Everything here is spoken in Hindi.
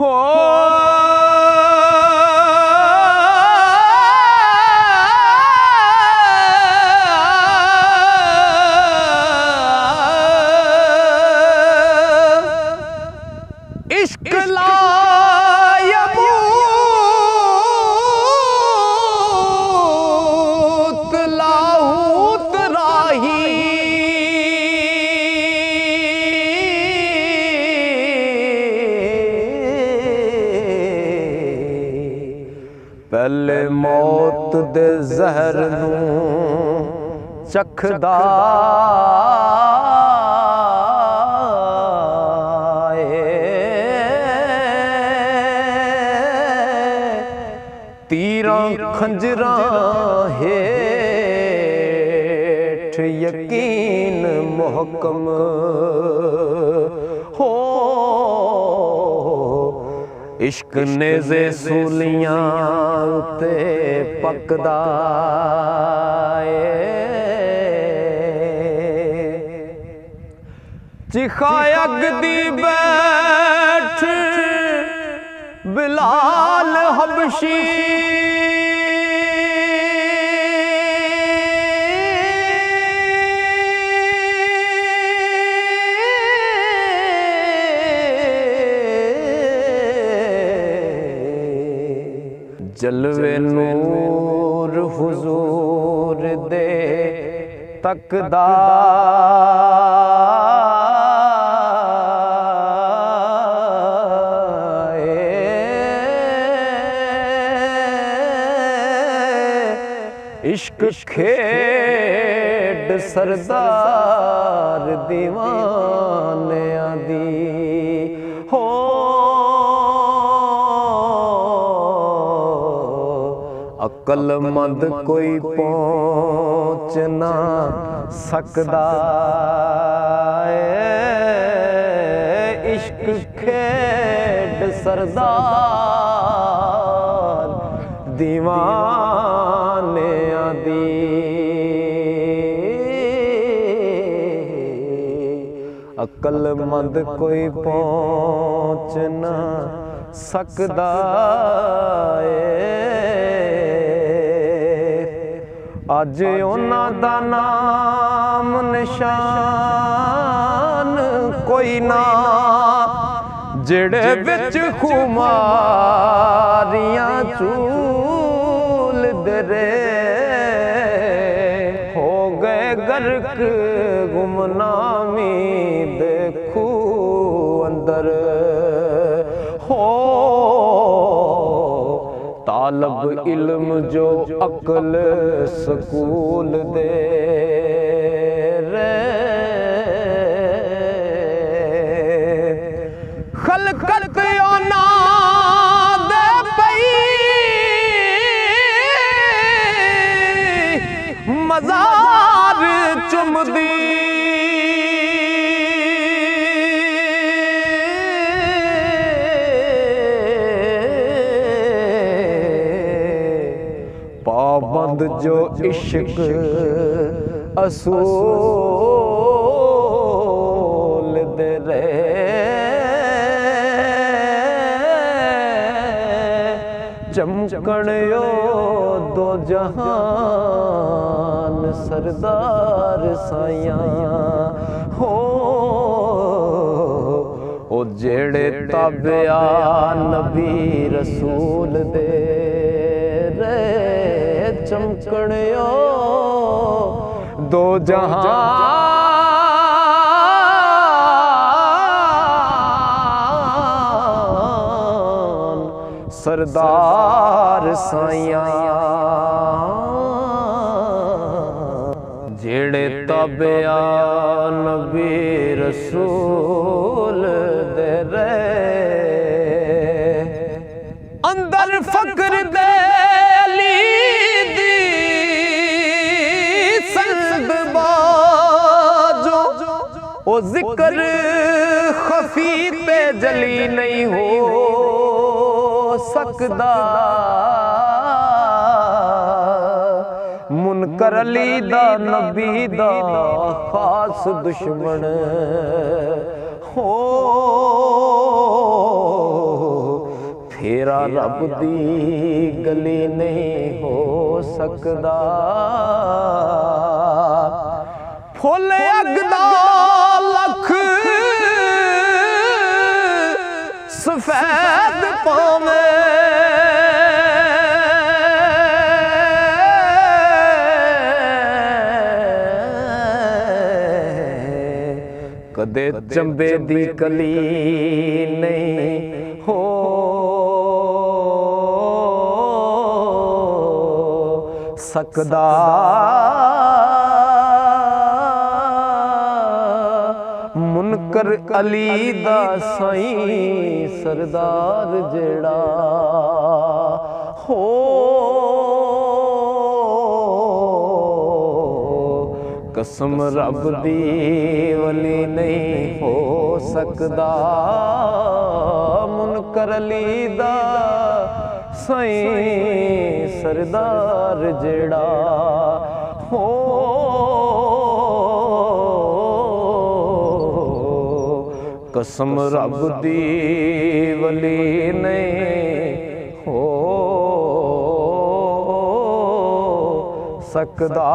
हो इश्क लायबूत लाहूत राही पहले मौत दे जहर नूं चखदा तीरां खंजरां हेठ यकीन मुहकम हो इश्क नेज़े सूलियां ते पकदा चिखाए अग दी बैठ बिलाल हबशी जलवे नूर हुजूर दे तकदा इश्क खेड सरदार दीवानियां दी हो अक्लमंद कोई पहुंच ना सकदा इश्क खेड सरदार दीवानियां दी अक्लमंद कोई पहुंच ना सकदा अज उन्हां दा नाम निशान कोई ना जेड़े विच खुमारियां चूल दे हो गए गर्क गुमनामी देखू अंदर हो तालब इल्म जो अकल सकूल दे रे खलकत ओना दे पई मज़ार चुमदी पाबंद जो इश्क असूल दे रहे चमकण यो दो जहान सरदार साइयां हो ओ जेड़े ताबिया नबी रसूल दे रे चमकण यो दो जहान सरदार साइयां जेड़े ताबिया नबी रसूल दे रे अंदर फक्र दे ओ जिक्र खफी पे जली नहीं हो सकदा मुनकर अली दा नबी दा खास दुश्मन हो तेरा रब दी गली नहीं हो सकदा। फुल अगदा लख सफेद पावे, कदे चंबे दी कली नहीं हो सकदा। मुनकर अली दा साईं सरदार जेड़ा हो, कसम रब दी वली नहीं हो सकदा। मुनकर अली दा साईं सरदार जेड़ा हो, कसम रब दी वली नहीं हो सकदा।